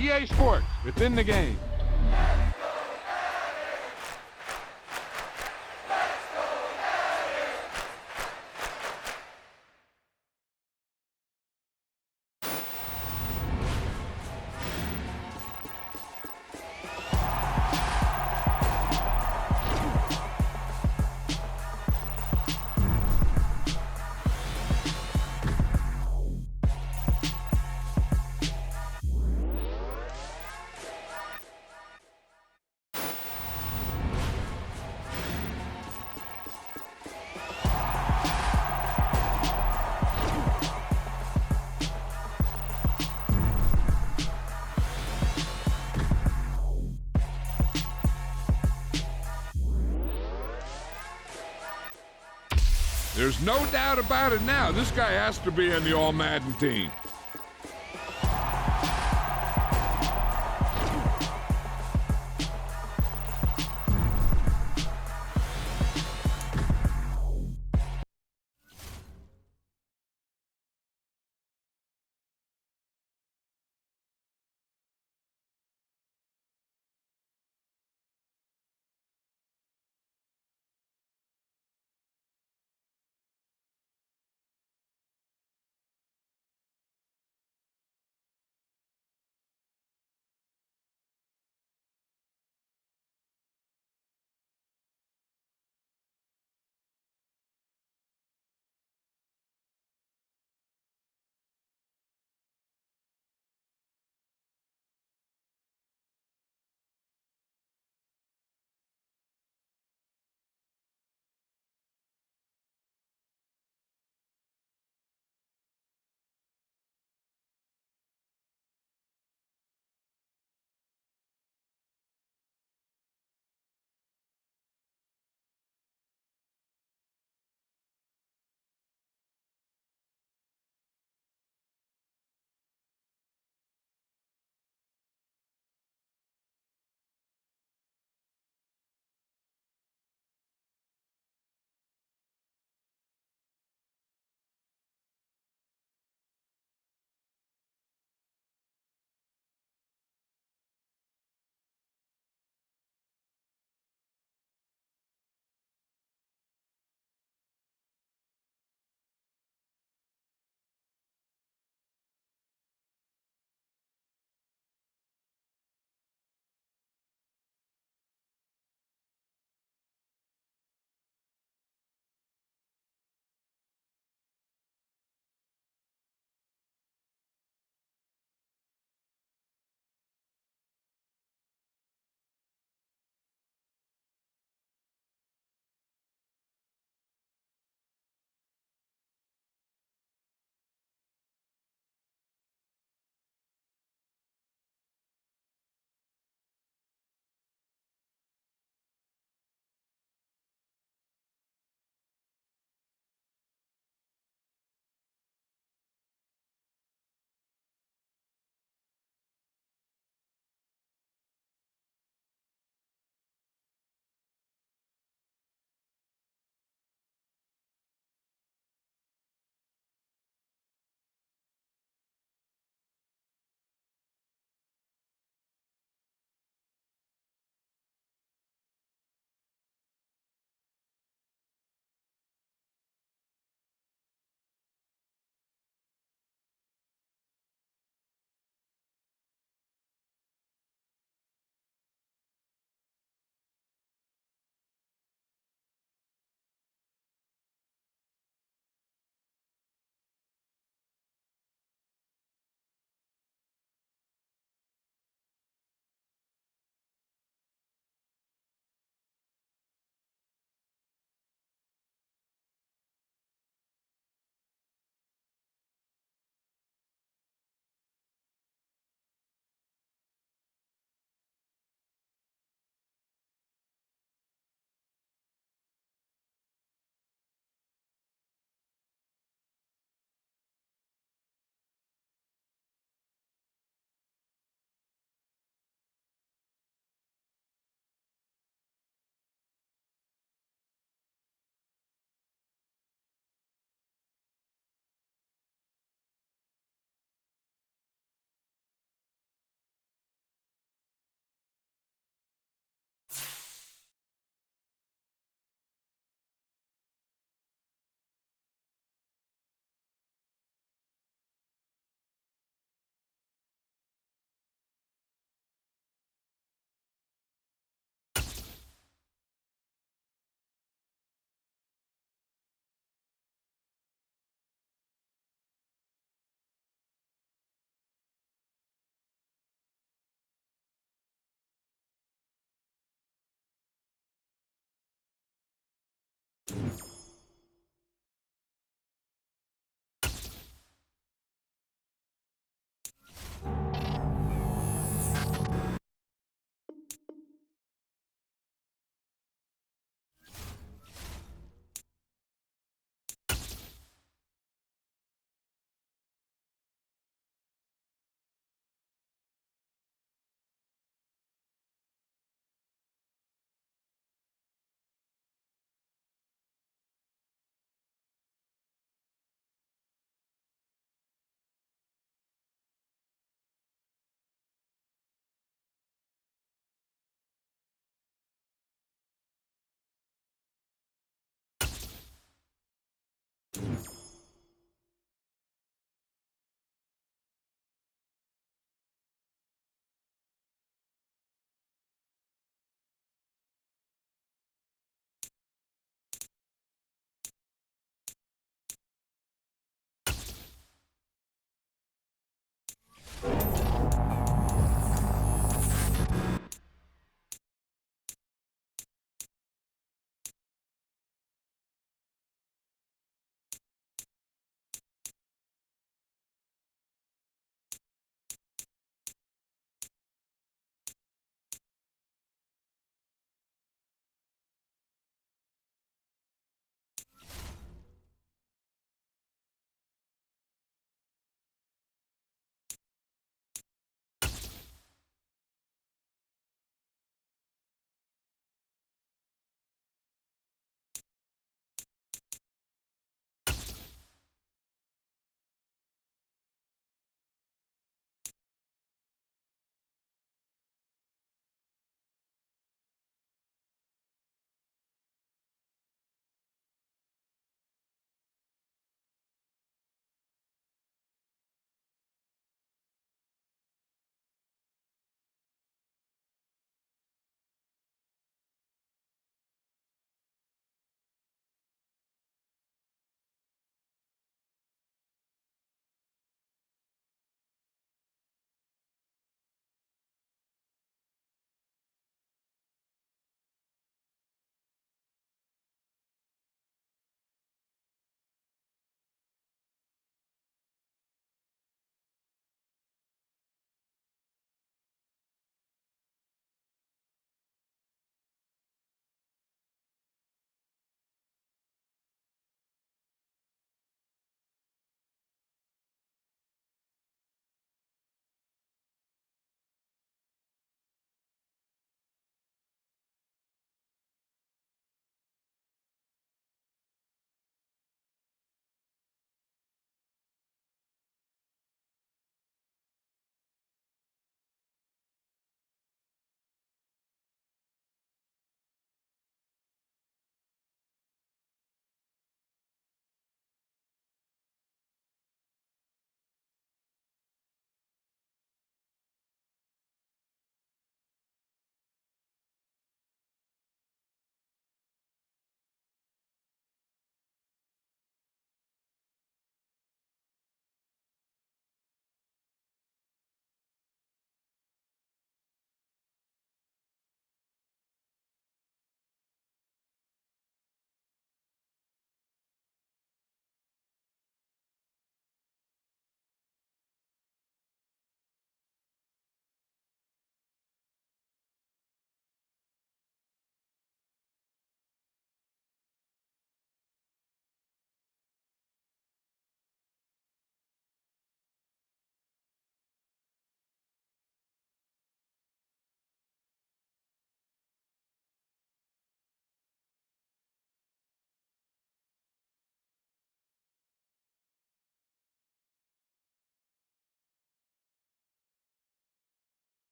EA Sports, within the game. There's no doubt about it now. This guy has to be in the All-Madden team.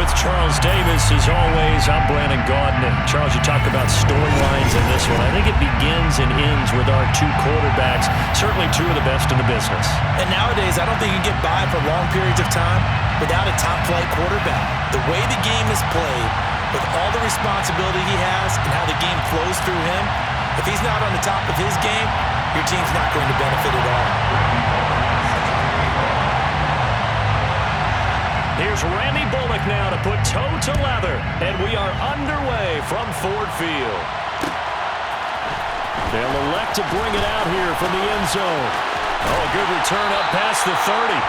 with Charles Davis. As always, I'm Brandon Gaudin. Charles, you talk about storylines in this one. I think it begins and ends with our two quarterbacks, certainly two of the best in the business. And nowadays, I don't think you can get by for long periods of time without a top-flight quarterback. The way the game is played, with all the responsibility he has and how the game flows through him, if he's not on the top of his game, your team's not going to benefit at all. Here's Randy Bullock now to put toe to leather, and we are underway from Ford Field. They'll elect to bring it out here from the end zone. Oh, a good return up past the 30.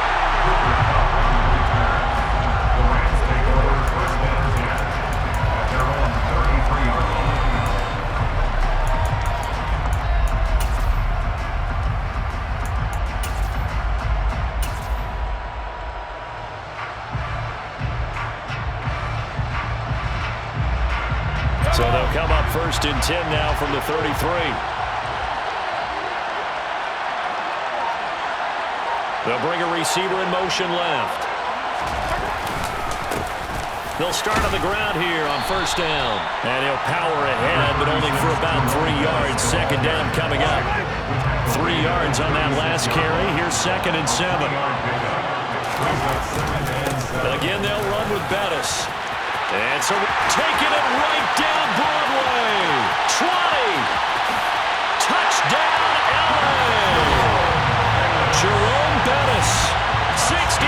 So they'll come up 1st and 10 now from the 33. They'll bring a receiver in motion left. They'll start on the ground here on 1st down. And he'll power ahead, but only for about 3 yards. 2nd down coming up. 3 yards on that last carry. Here's 2nd and 7. Again, they'll run with Bettis. And so taking it right down Broadway. 20. Touchdown, LA. Jerome Bettis, 64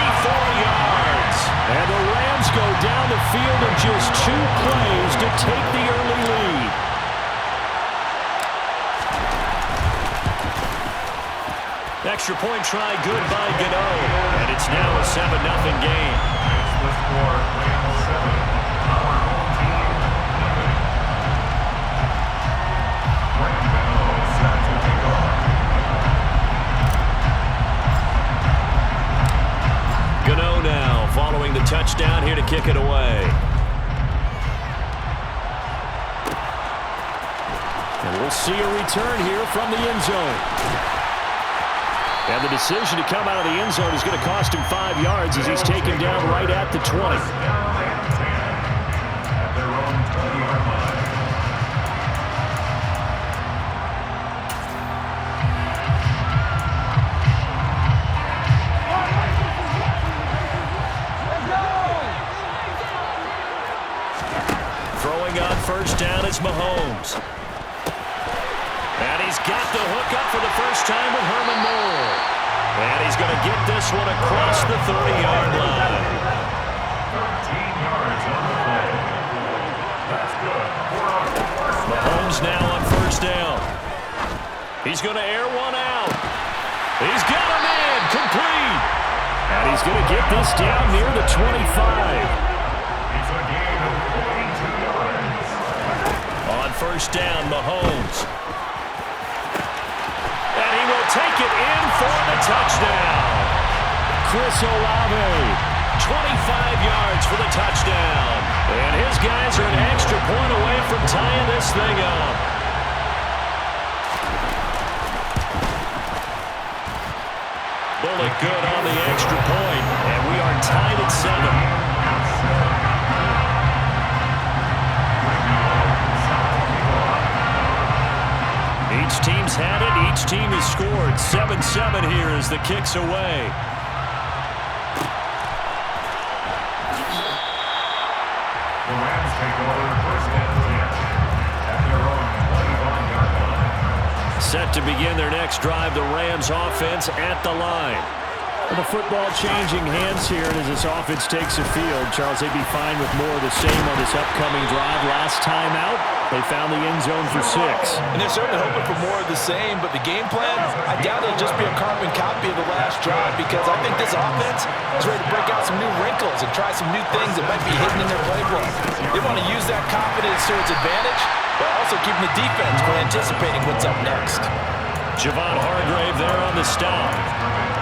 yards. And the Rams go down the field in just 2 plays to take the early lead. Extra point try good by Gano. And it's now a 7-0 game. Gano now following the touchdown here to kick it away. And we'll see a return here from the end zone. And the decision to come out of the end zone is going to cost him 5 yards as he's taken down right at the 20. Throwing on 1st down, it's Mahomes. And he's got the hook up for the first time with Herman Moore. And he's going to get this one across the 30-yard line. 13 yards on the play. That's good. Mahomes now on 1st down. He's going to air one out. He's got him in, complete. And he's going to get this down near the 25. It's a gain of 42 yards. On 1st down, Mahomes. Take it in for the touchdown. Chris Olave, 25 yards for the touchdown. And his guys are an extra point away from tying this thing up. Bullock good on the extra point, and we are tied at 7. Each team's had it. Each team has scored. 7-7 here as the kick's away. The Rams take over 1st and 10 at their own 21-yard line. Set to begin their next drive, the Rams offense at the line. The football changing hands here, and as this offense takes the field, Charles, they'd be fine with more of the same on this upcoming drive. Last time out, they found the end zone for 6. And they're certainly hoping for more of the same, but the game plan, I doubt it'll just be a carbon copy of the last drive, because I think this offense is ready to break out some new wrinkles and try some new things that might be hidden in their playbook. They want to use that confidence to its advantage, but also keeping the defense from anticipating what's up next. Javon Hargrave there on the stop.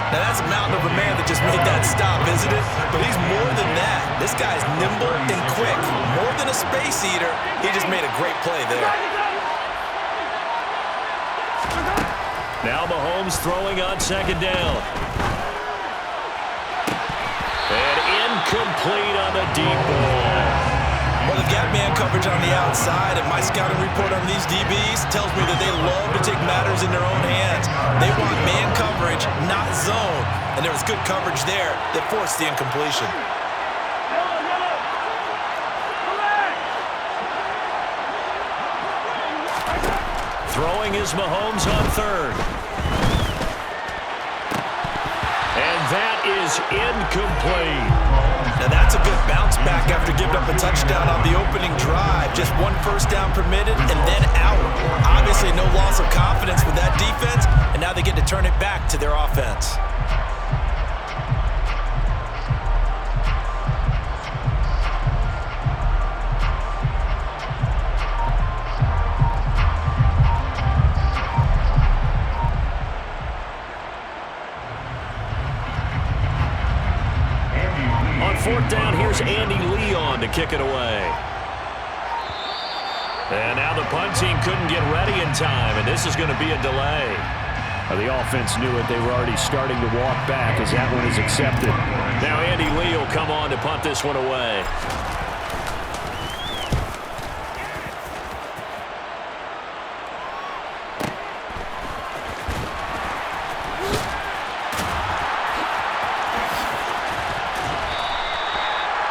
Now, that's a mountain of a man that just made that stop, isn't it? But he's more than that. This guy's nimble and quick. More than a space eater, he just made a great play there. Now Mahomes throwing on 2nd down. And incomplete on the deep ball. Well, they've got man coverage on the outside, and my scouting report on these DBs tells me that they love to take matters in their own hands. They want man coverage, not zone, and there was good coverage there that forced the incompletion. Throwing is Mahomes on third. And that is incomplete. Now that's a good bounce back after giving up a touchdown on the opening drive. Just one first down permitted and then out. Obviously no loss of confidence with that defense, and now they get to turn it back to their offense. Fourth down, here's Andy Leon to kick it away. And now the punt team couldn't get ready in time, and this is going to be a delay. The offense knew it. They were already starting to walk back as that one is accepted. Now Andy Lee will come on to punt this one away.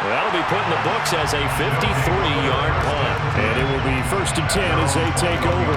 That'll be put in the books as a 53-yard punt. And it will be 1st and 10 as they take over.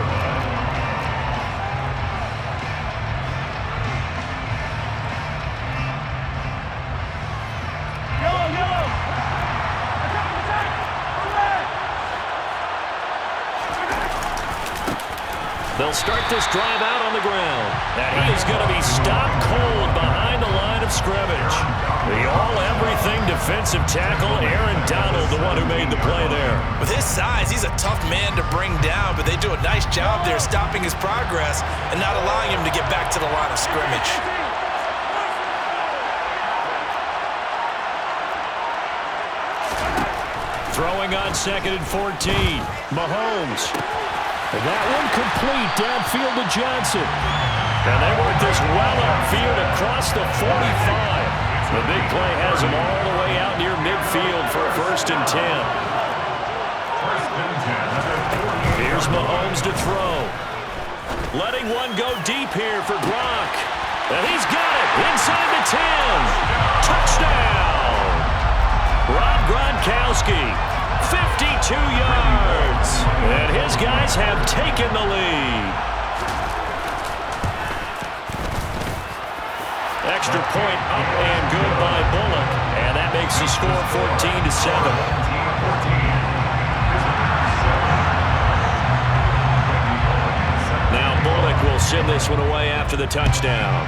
They'll start this drive out on the ground. And he is going to be stopped cold behind the line of scrimmage. The all-everything defensive tackle, Aaron Donald, the one who made the play there. With his size, he's a tough man to bring down, but they do a nice job there stopping his progress and not allowing him to get back to the line of scrimmage. Throwing on 2nd and 14. Mahomes. And that one complete downfield to Johnson. And they work this well upfield across the 45. The big play has him all the way out near midfield for a 1st and 10. Here's Mahomes to throw. Letting one go deep here for Gronk. And he's got it inside the 10. Touchdown. Rob Gronkowski, 52 yards. And his guys have taken the lead. Extra point up and good by Bullock. And that makes the score 14-7. Now Bullock will send this one away after the touchdown.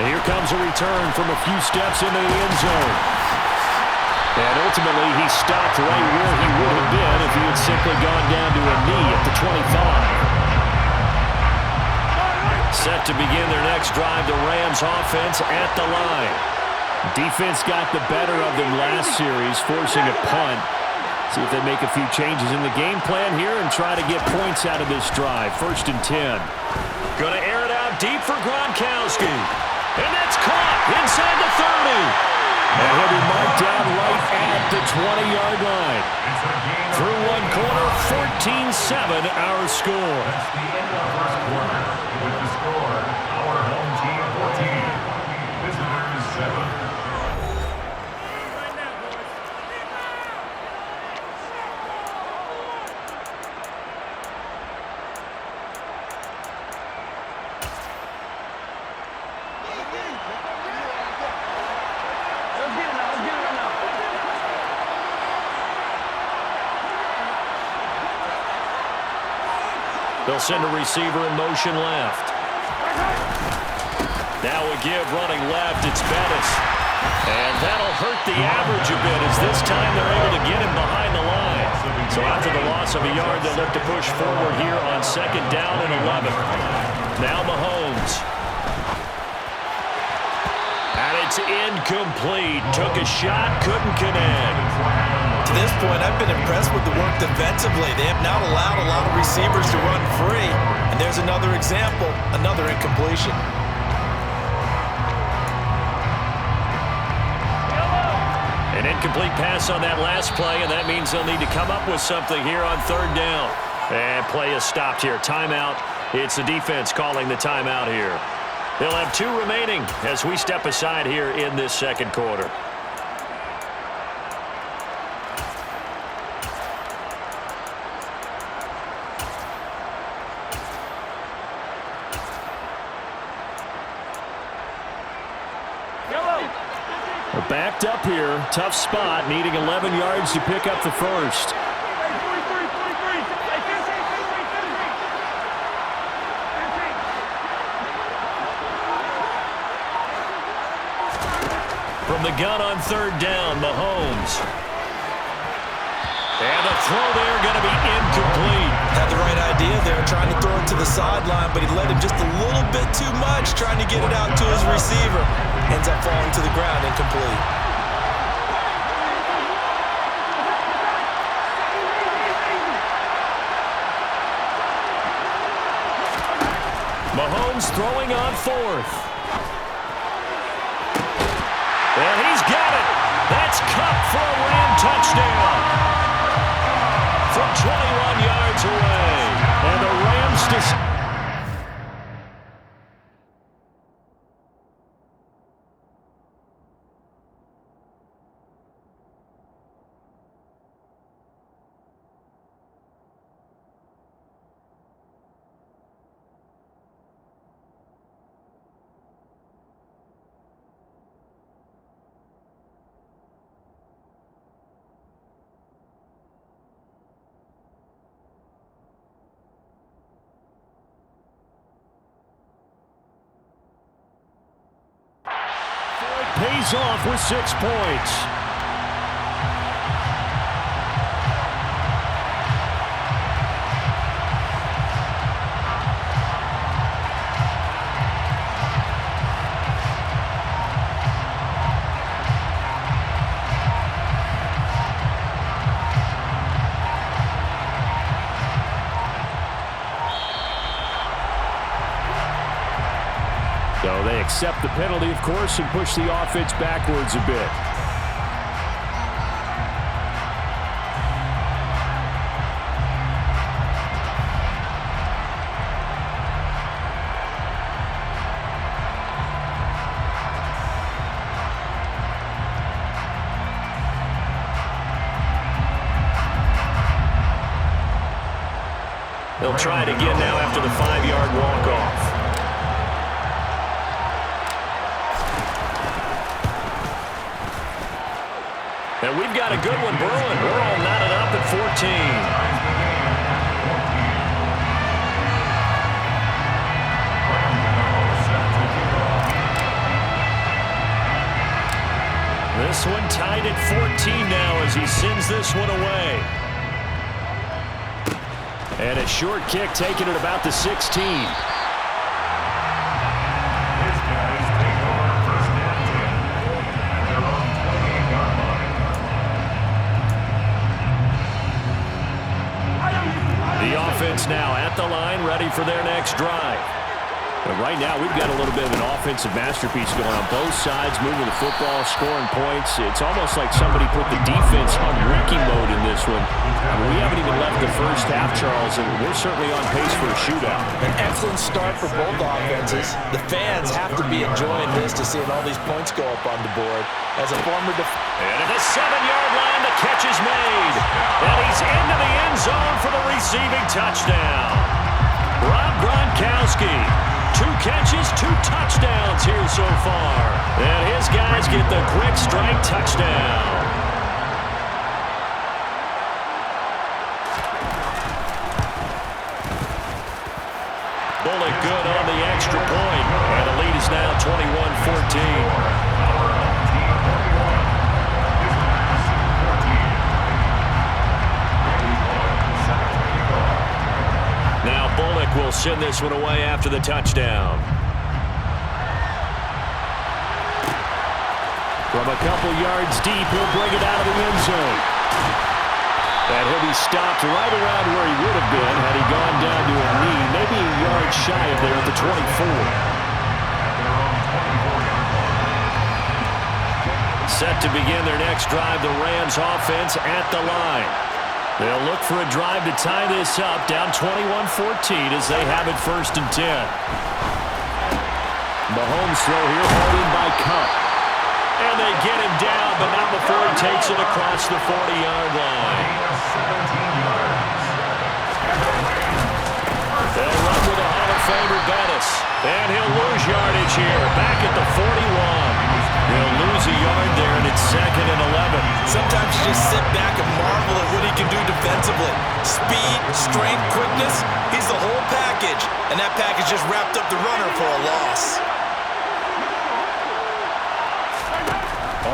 And here comes a return from a few steps into the end zone. And ultimately, he stopped right where he would have been if he had simply gone down to a knee at the 25. Set to begin their next drive, the Rams offense at the line. Defense got the better of them last series, forcing a punt. See if they make a few changes in the game plan here and try to get points out of this drive. 1st and 10. Going to air it out deep for Gronkowski. And that's caught inside the 30. And he'll be marked down right at the 20-yard line. Through one quarter, 14-7 our score. That's the end of the first quarter. With the score, our home team 14, visitors 7. They'll send a receiver in motion left. Now a give running left. It's Bettis. And that'll hurt the average a bit as this time they're able to get him behind the line. So after the loss of a yard, they'll look to push forward here on 2nd down and 11. Now Mahomes. And it's incomplete. Took a shot, couldn't connect. To this point, I've been impressed with the work defensively. They have not allowed a lot of receivers to run free. And there's another example, another incompletion. An incomplete pass on that last play, and that means they'll need to come up with something here on third down. And play is stopped here. Timeout. It's the defense calling the timeout here. They'll have 2 remaining as we step aside here in this second quarter. They're backed up here. Tough spot, needing 11 yards to pick up the first. From the gun on third down, Mahomes. And the throw there going to be incomplete. Had the right idea there, trying to throw it to the sideline, but he led him just a little bit too much, trying to get it out to his receiver. Ends up falling to the ground, incomplete. Mahomes throwing on fourth. And he's got it. That's Kupp for a Ram touchdown. From 21 yards away. And the Rams pays off with 6 points. So they accept the penalty, of course, and push the offense backwards a bit. They'll try it again now after the 5-yard walk-off. And we've got a good one brewing. We're all knotted up at 14. This one tied at 14 now as he sends this one away. And a short kick taken at about the 16. Now at the line, ready for their next drive. But right now, we've got a little bit of an offensive masterpiece going on both sides, moving the football, scoring points. It's almost like somebody put the defense on rookie mode in this one. I mean, we haven't even left the first half, Charles, and we're certainly on pace for a shootout. An excellent start for both offenses. The fans have to be enjoying this to seeing all these points go up on the board. As a former and at the 7-yard line, the catch is made. And he's into the end zone for the receiving touchdown. Rob Gronkowski, 2 catches, 2 touchdowns here so far. And his guys get the quick strike touchdown. Bullock good on the extra point. And the lead is now 21-14. Bullock will send this one away after the touchdown. From a couple yards deep, he'll bring it out of the end zone. And he'll be stopped right around where he would have been had he gone down to a knee, maybe a yard shy of there at the 24. Set to begin their next drive, the Rams offense at the line. They'll look for a drive to tie this up, down 21-14 as they have it 1st and 10. Mahomes throw here, hauled in by Cup. And they get him down, but not before he takes it across the 40-yard line. They'll run with a Hall of Famer, Bettis. And he'll lose yardage here, back at the 41. He'll lose a yard there, and it's 2nd and 11. Sometimes you just sit back and marvel at what he can do defensively. Speed, strength, quickness, he's the whole package. And that package just wrapped up the runner for a loss.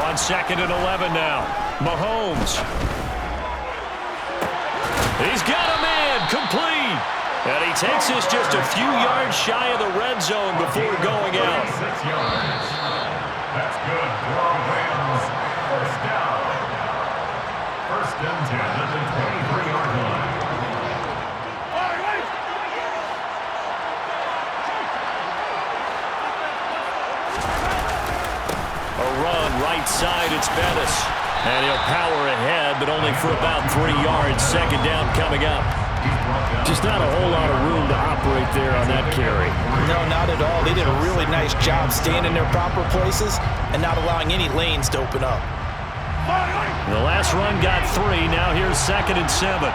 On 2nd and 11 now, Mahomes. He's got a man, complete. And he takes this just a few yards shy of the red zone before going out. 6 yards. That's good for our Rams. First down. 1st and 10 at the 23-yard line. A run right side, it's Bettis. And he'll power ahead, but only for about 3 yards. 2nd down coming up. Just not a whole lot of room to operate there on that carry. No, not at all. They did a really nice job staying in their proper places and not allowing any lanes to open up. The last run got 3. Now here's 2nd and 7.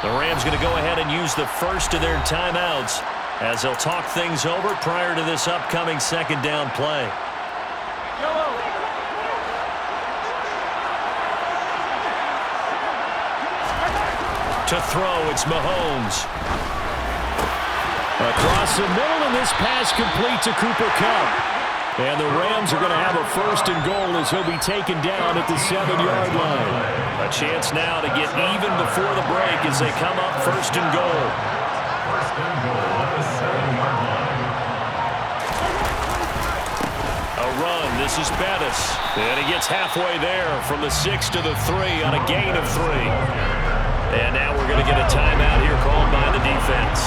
The Rams going to go ahead and use the first of their timeouts as they'll talk things over prior to this upcoming 2nd down play. To throw, it's Mahomes. Across the middle, and this pass complete to Cooper Kupp. And the Rams are going to have a 1st and goal as he'll be taken down at the 7-yard line. A chance now to get even before the break as they come up 1st and goal. 1st and goal at the 7-yard line. A run, this is Bettis. And he gets halfway there from the 6 to the 3 on a gain of 3. And now we're going to get a timeout here called by the defense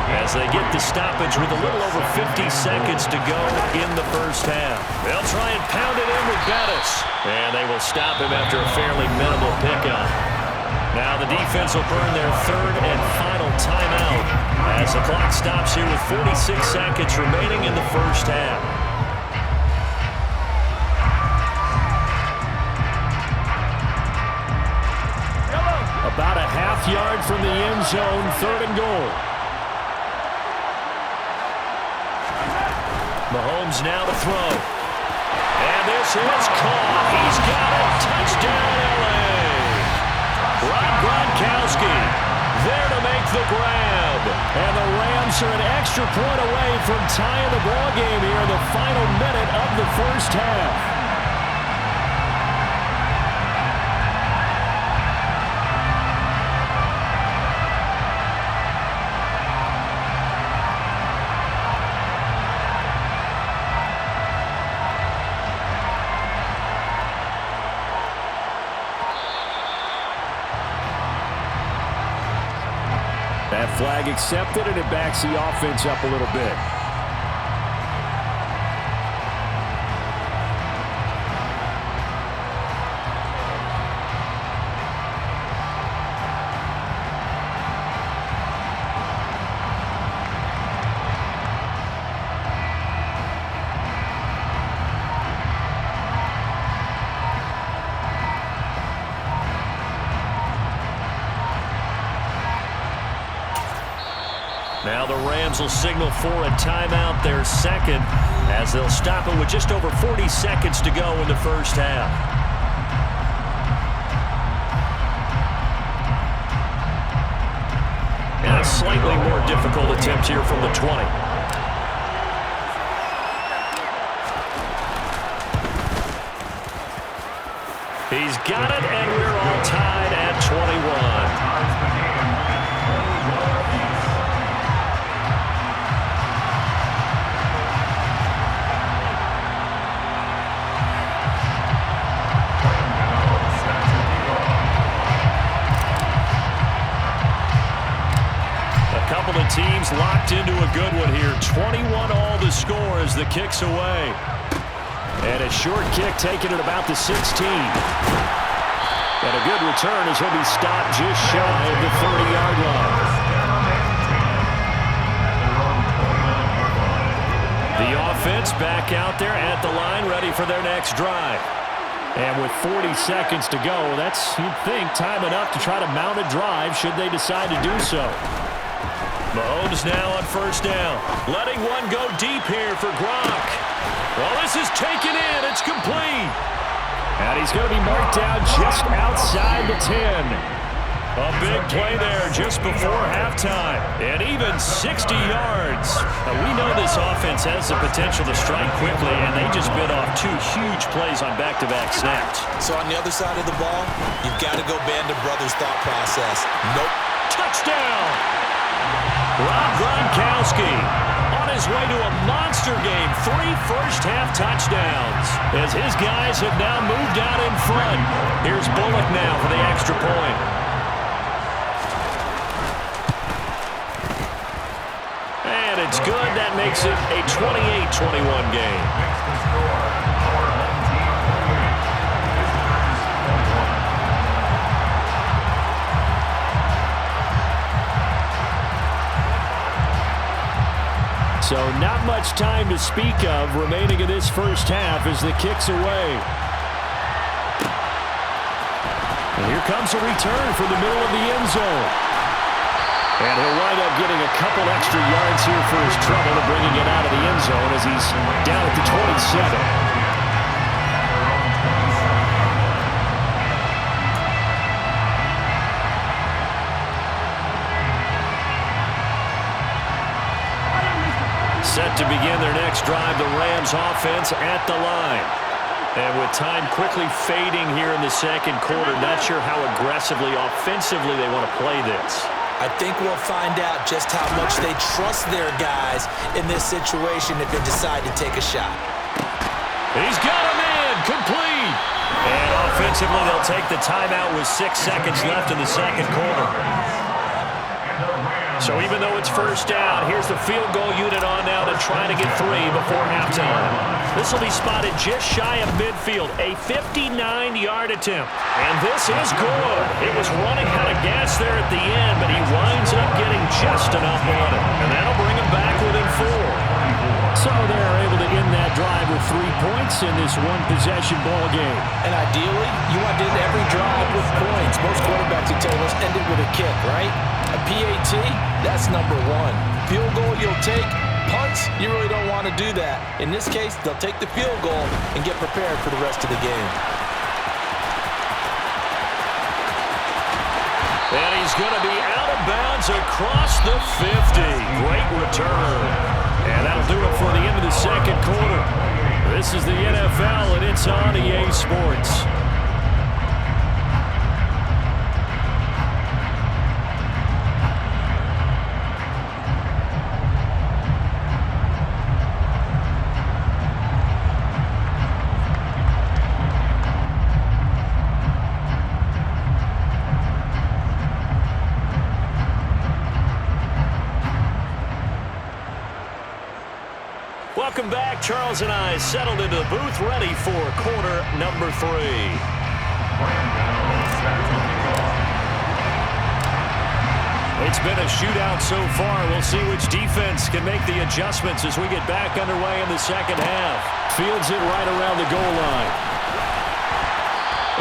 as they get the stoppage with a little over 50 seconds to go in the 1st half. They'll try and pound it in with Bettis. And they will stop him after a fairly minimal pickup. Now the defense will burn their 3rd and final timeout as the clock stops here with 46 seconds remaining in the 1st half. About a half yard from the end zone, 3rd and goal. Mahomes now to throw. And this is caught. He's got it. Touchdown, L.A. Rob Gronkowski there to make the grab. And the Rams are an extra point away from tying the ball game here in the final minute of the 1st half. That flag accepted, and it backs the offense up a little bit. Now the Rams will signal for a timeout, their 2nd, as they'll stop it with just over 40 seconds to go in the 1st half. And a slightly more difficult attempt here from the 20. He's got it, and we're all tied at 21. team's locked into a good one here. 21 all the score as the kick's away. And a short kick taken at about the 16. And a good return as he'll be stopped just shy of the 30-yard line. The offense back out there at the line, ready for their next drive. And with 40 seconds to go, that's, you'd think, time enough to try to mount a drive should they decide to do so. Mahomes now on first down. Letting one go deep here for Gronk. Well, this is taken in. It's complete. And he's going to be marked down just outside the 10. A big play there just before halftime. And even 60 yards. Now, we know this offense has the potential to strike quickly, and they just bit off 2 huge plays on back-to-back snaps. So on the other side of the ball, you've got to go Band of Brothers thought process. Nope. Touchdown! Rob Gronkowski on his way to a monster game. 3 first-half touchdowns as his guys have now moved out in front. Here's Bullock now for the extra point. And it's good. That makes it a 28-21 game. So not much time to speak of remaining in this first half as the kick's away. And here comes a return from the middle of the end zone. And he'll wind up getting a couple extra yards here for his trouble and bringing it out of the end zone as he's down at the 27. Set to begin their next drive, the Rams offense at the line. And with time quickly fading here in the second quarter, not sure how aggressively, offensively they want to play this. I think we'll find out just how much they trust their guys in this situation if they decide to take a shot. He's got him in, complete. And offensively, they'll take the timeout with 6 seconds left in the second quarter. So even though it's first down, here's the field goal unit on now to try to get 3 before halftime. This will be spotted just shy of midfield, a 59-yard attempt. And this is good. It was running out of gas there at the end, but he winds up getting just enough on it. And that'll bring him back within 4. So they're able to end that drive with 3 points in this one-possession ball game. And ideally, you want to end every drive with points. Most quarterbacks will tell us end it with a kick, right? A PAT, that's number 1. Field goal you'll take. Punts, you really don't want to do that. In this case, they'll take the field goal and get prepared for the rest of the game. And he's going to be out of bounds across the 50. Great return. And that'll do it for the end of the second quarter. This is the NFL, and it's on EA Sports. Welcome back. Charles and I settled into the booth, ready for quarter number 3. It's been a shootout so far. We'll see which defense can make the adjustments as we get back underway in the second half. Fields it right around the goal line.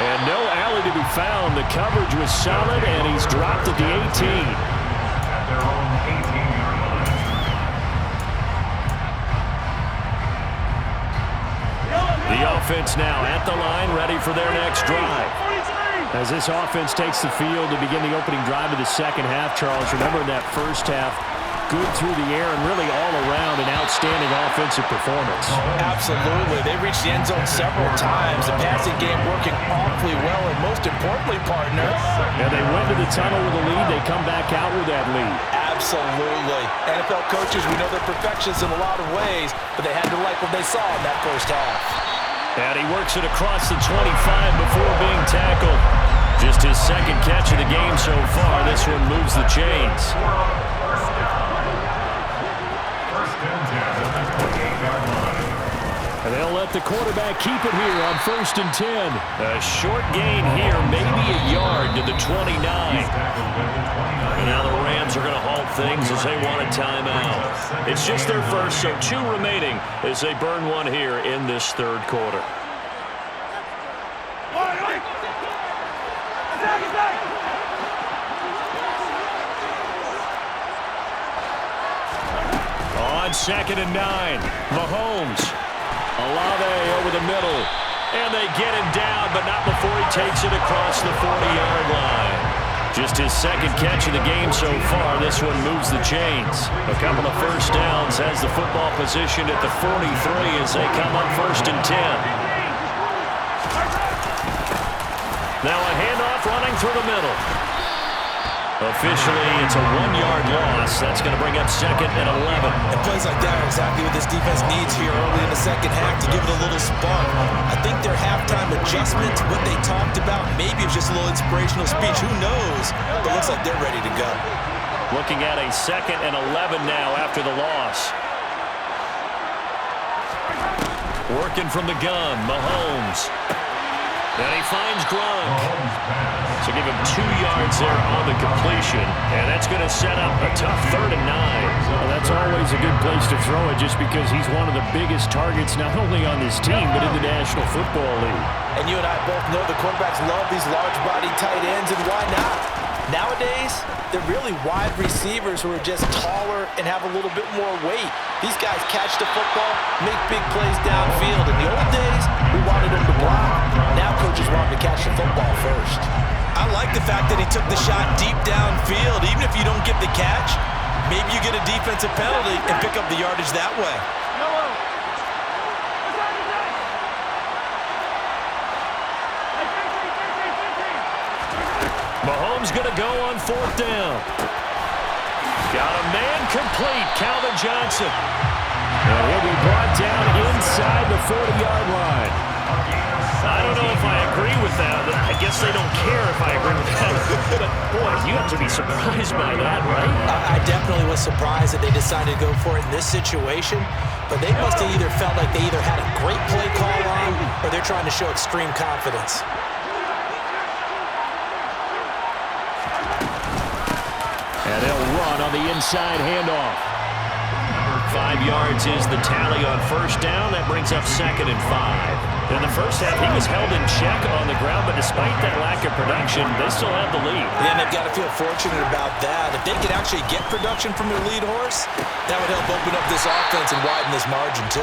And no alley to be found. The coverage was solid, and he's dropped at the 18. The offense now at the line, ready for their next drive. As this offense takes the field to begin the opening drive of the second half, Charles, remember in that first half, good through the air and really all around an outstanding offensive performance. Absolutely. They reached the end zone several times. The passing game working awfully well, and most importantly, partner. And they went to the tunnel with a lead. They come back out with that lead. Absolutely. NFL coaches, we know they're perfectionists in a lot of ways, but they had to like what they saw in that first half. And he works it across the 25 before being tackled. Just his second catch of the game so far. This one moves the chains. the quarterback keep it here on 1st and 10. A short gain here, maybe a yard to the 29. And now the Rams are going to halt things as they want a timeout. It's just their first, so 2 remaining as they burn one here in this 3rd quarter. On 2nd and 9, Mahomes. Olave over the middle. And they get him down, but not before he takes it across the 40-yard line. Just his 2nd catch of the game so far. This one moves the chains. A couple of first downs, has the football position at the 43 as they come up 1st and 10. Now a handoff running through the middle. Officially, it's a 1-yard loss. That's going to bring up 2nd and 11. And plays like that are exactly what this defense needs here early in the 2nd half to give it a little spark. I think their halftime adjustment, what they talked about, maybe it was just a little inspirational speech. Who knows? But it looks like they're ready to go. Looking at a 2nd and 11 now after the loss. Working from the gun, Mahomes. And he finds Gronk. So give him 2 yards there on the completion. And that's going to set up a tough 3rd and 9. Well, that's always a good place to throw it just because he's one of the biggest targets not only on this team but in the National Football League. And you and I both know the quarterbacks love these large-body tight ends, and why not? Nowadays, they're really wide receivers who are just taller and have a little bit more weight. These guys catch the football, make big plays downfield. In the old days, we wanted them to block. Now coaches want them to catch the football first. I like the fact that he took the shot deep downfield. Even if you don't get the catch, maybe you get a defensive penalty and pick up the yardage that way. Mahomes going to go on 4th down. Got a man complete, Calvin Johnson. And he'll be brought down inside the 40-yard line. I don't know if I agree with that. I guess they don't care if I agree with that. But, boy, you have to be surprised by that, right? I definitely was surprised that they decided to go for it in this situation. But they must have either felt like they either had a great play call on or they're trying to show extreme confidence. And they'll run on the inside handoff. 5 yards is the tally on 1st down. That brings up 2nd and 5. In the first half, he was held in check on the ground, but despite that lack of production, they still have the lead. Yeah, and they've got to feel fortunate about that. If they could actually get production from their lead horse, that would help open up this offense and widen this margin, too.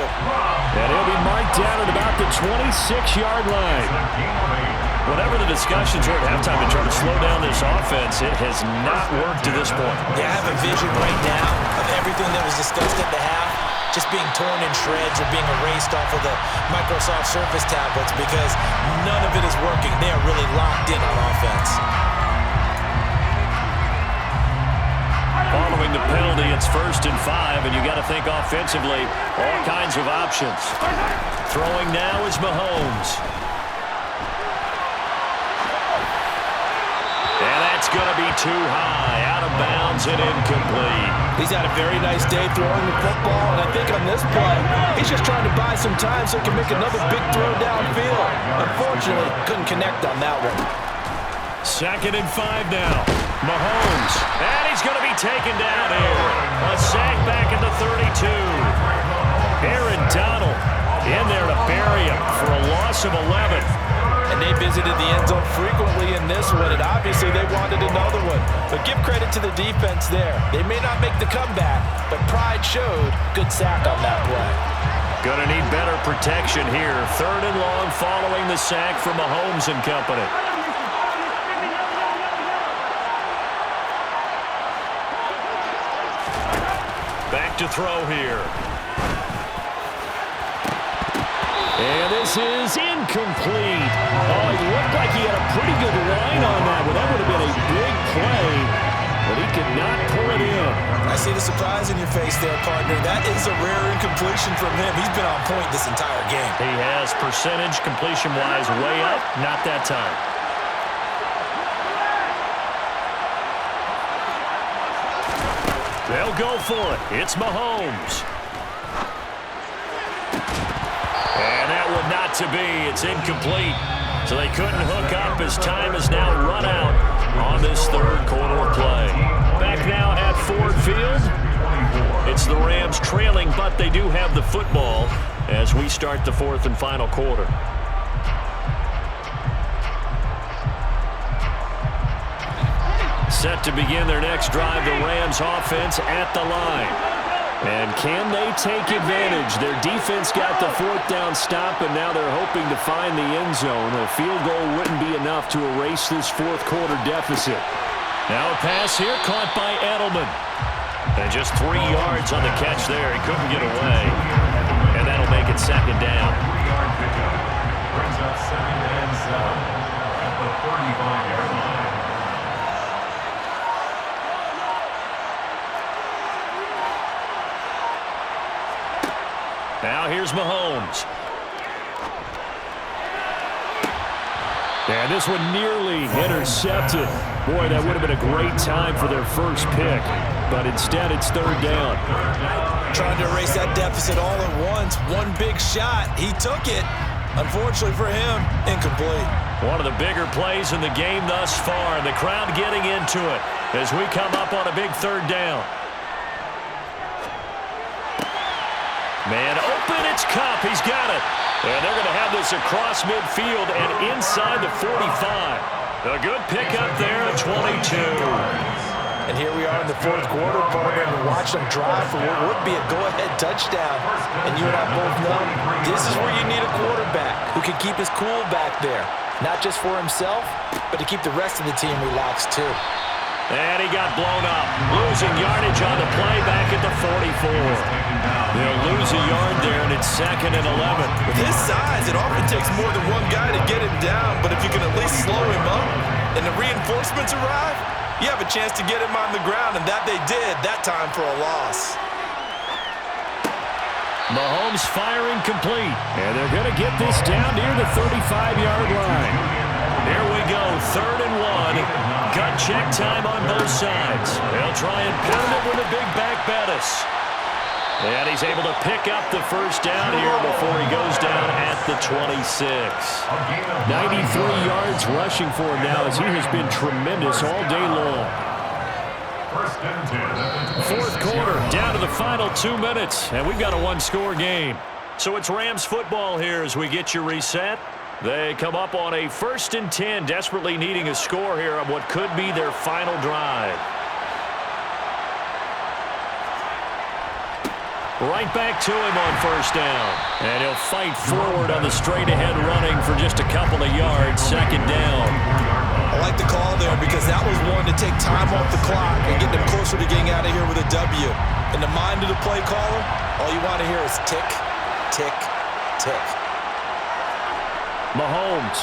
And he'll be marked down at about the 26-yard line. Whatever the discussions were at halftime to try to slow down this offense, it has not worked to this point. Yeah, I have a vision right now of everything that was discussed at the half just being torn in shreds or being erased off of the Microsoft Surface tablets because none of it is working. They are really locked in on offense. Following the penalty, it's 1st and 5, and you got to think offensively, all kinds of options. Throwing now is Mahomes. And that's going to be too high, out of bounds and incomplete. He's had a very nice day throwing the football, and I think on this play, he's just trying to buy some time so he can make another big throw downfield. Unfortunately, couldn't connect on that one. 2nd and 5 now. Mahomes, and he's going to be taken down here. A sack back at the 32. Aaron Donald in there to bury him for a loss of 11. And they visited the end zone frequently in this one, and obviously they wanted another one. But give credit to the defense there. They may not make the comeback, but pride showed. Good sack on that play. Going to need better protection here. 3rd and long following the sack from Mahomes and company. Back to throw here. And this is incomplete. Oh, he looked like he had a pretty good line on that one. That would have been a big play, but he could not pull it in. I see the surprise in your face there, partner. That is a rare incompletion from him. He's been on point this entire game. He has percentage completion-wise way up, not that time. They'll go for it. It's Mahomes. And that to be. It's incomplete. So they couldn't hook up as time has now run out on this third quarter of play. Back now at Ford Field. It's the Rams trailing, but they do have the football as we start the fourth and final quarter. Set to begin their next drive, the Rams offense at the line. And can they take advantage? Their defense got the fourth down stop, and now they're hoping to find the end zone. A field goal wouldn't be enough to erase this fourth quarter deficit. Now a pass here caught by Edelman. And just 3 yards on the catch there. He couldn't get away. And that'll make it second down. 3-yard pickup. Brings up 2nd and 7 at the 35-yard line. Now here's Mahomes. And this one nearly intercepted. Boy, that would have been a great time for their first pick. But instead, it's third down. Trying to erase that deficit all at once. One big shot. He took it. Unfortunately for him, incomplete. One of the bigger plays in the game thus far. The crowd getting into it as we come up on a big third down. Man open, it's Kupp. He's got it. And they're going to have this across midfield and inside the 45. A good pickup there at 22. And here we are in the fourth quarter, partner, and watch them drive for what would be a go-ahead touchdown. And you and I both know this is where you need a quarterback who can keep his cool back there. Not just for himself, but to keep the rest of the team relaxed too. And he got blown up. Losing yardage on the play back at the 44. They'll lose a yard there, and it's 2nd and 11. With his size, it often takes more than one guy to get him down, but if you can at least slow him up and the reinforcements arrive, you have a chance to get him on the ground, and that they did that time for a loss. Mahomes firing complete, and they're going to get this down near the 35-yard line. Here we go, 3rd and 1. Gut check time on both sides. They'll try and pound it with a big back Bettis. And he's able to pick up the first down here before he goes down at the 26. 93 yards rushing for him now as he has been tremendous all day long. Fourth quarter, down to the final 2 minutes, and we've got a one-score game. So it's Rams football here as we get you reset. They come up on a 1st and 10, desperately needing a score here on what could be their final drive. Right back to him on first down. And he'll fight forward on the straight-ahead running for just a couple of yards. 2nd down. I like the call there because that was one to take time off the clock and get them closer to getting out of here with a W. In the mind of the play caller, all you want to hear is tick, tick, tick. Mahomes.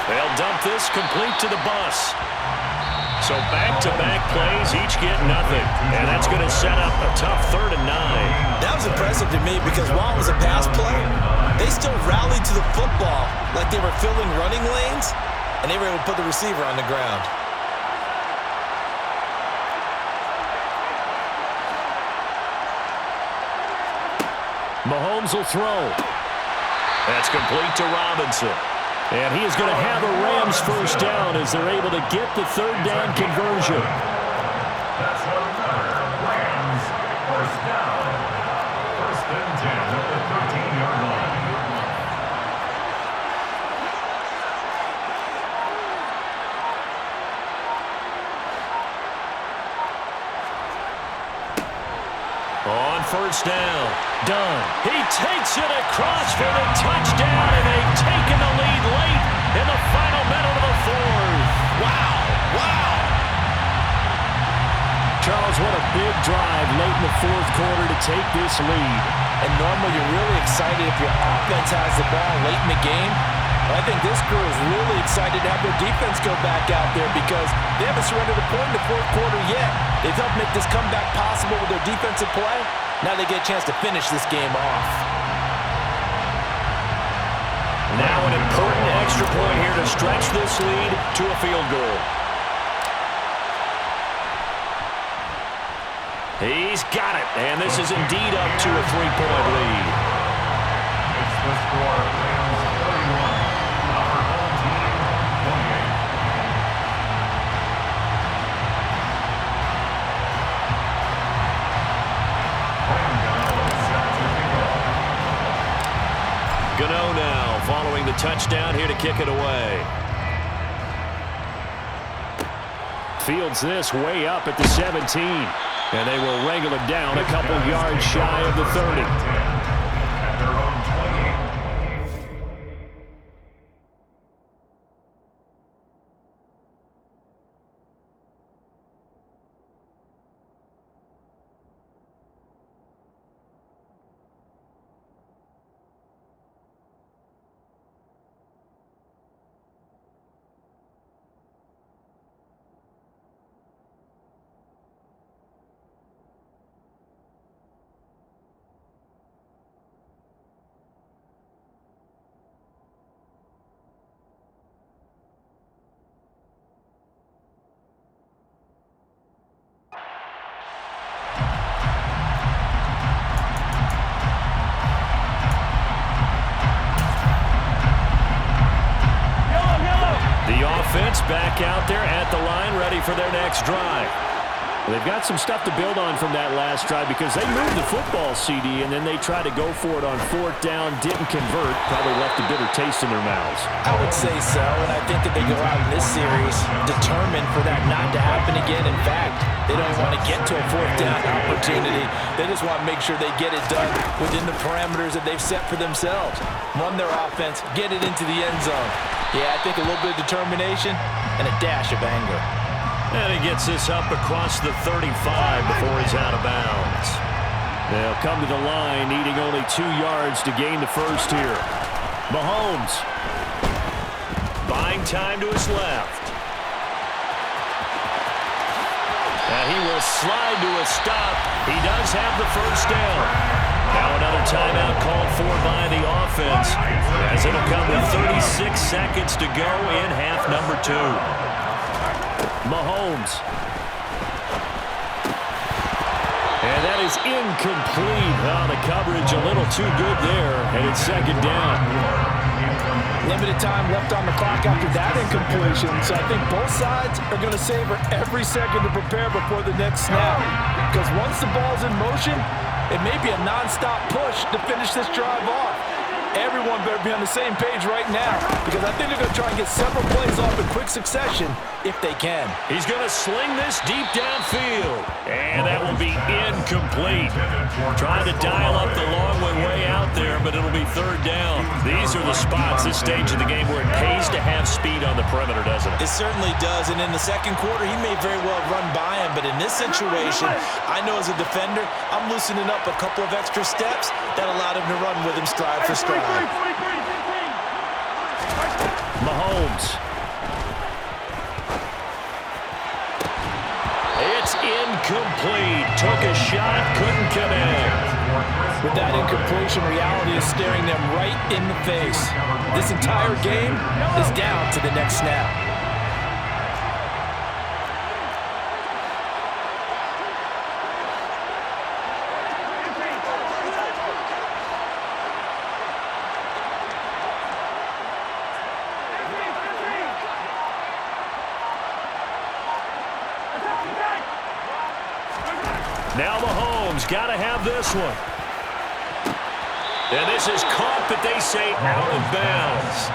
They'll dump this complete to the bus. So back-to-back plays, each get nothing. And that's going to set up a tough 3rd and 9. That was impressive to me because while it was a pass play, they still rallied to the football like they were filling running lanes, and they were able to put the receiver on the ground. Mahomes will throw. That's complete to Robinson. And he is going to have a Rams first down as they're able to get the 3rd down conversion. That's what matters. Rams first down. 1st and 10 at the 13-yard line. On first down, Dunn. He takes it across for the touchdown, and they've taken the lead late in the final minute of the 4th. Wow, wow. Charles, what a big drive late in the 4th quarter to take this lead. And normally you're really excited if your offense has the ball late in the game. But I think this crew is really excited to have their defense go back out there because they haven't surrendered a point in the 4th quarter yet. They've helped make this comeback possible with their defensive play. Now they get a chance to finish this game off. Now an important extra point here to stretch this lead to a field goal. He's got it, and this is indeed up to a 3-point lead. The score, Rams 31. Our home team, 28. Gano now following the touchdown here to kick it away. Fields this way up at the 17. And they will wrangle it down a couple yards shy of the 30. At their own 28. Offense back out there at the line, ready for their next drive. They've got some stuff to build on from that last drive because they moved the football, CD, and then they tried to go for it on 4th down, didn't convert, probably left a bitter taste in their mouths. I would say so, and I think that they go out in this series determined for that not to happen again. In fact, they don't want to get to a 4th down opportunity. They just want to make sure they get it done within the parameters that they've set for themselves. Run their offense, get it into the end zone. Yeah, I think a little bit of determination and a dash of anger. And he gets this up across the 35 before he's out of bounds. They'll come to the line, needing only 2 yards to gain the first here. Mahomes buying time to his left. And he will slide to a stop. He does have the first down. Now another timeout called for by the offense, as it'll come with 36 seconds to go in half number 2. Mahomes. And that is incomplete. Oh, the coverage a little too good there, and it's 2nd down. Limited time left on the clock after that incompletion, so I think both sides are going to savor every second to prepare before the next snap. Because once the ball's in motion, it may be a non-stop push to finish this drive off. Everyone better be on the same page right now, because I think they're going to try and get several plays off in quick succession if they can. He's going to sling this deep downfield, and that will be incomplete. Trying to dial up the long way out there, but it'll be 3rd down. These are the spots, this stage of the game, where it pays to have speed on the perimeter, doesn't it? It certainly does, and in the second quarter, he may very well run by him, but in this situation, I know as a defender, I'm loosening up a couple of extra steps that allowed him to run with him stride for stride. Mahomes. It's incomplete. Took a shot, couldn't connect. With that incompletion, reality is staring them right in the face. This entire game is down to the next snap. Now Mahomes got to have this one. And this is caught, but they say out of bounds.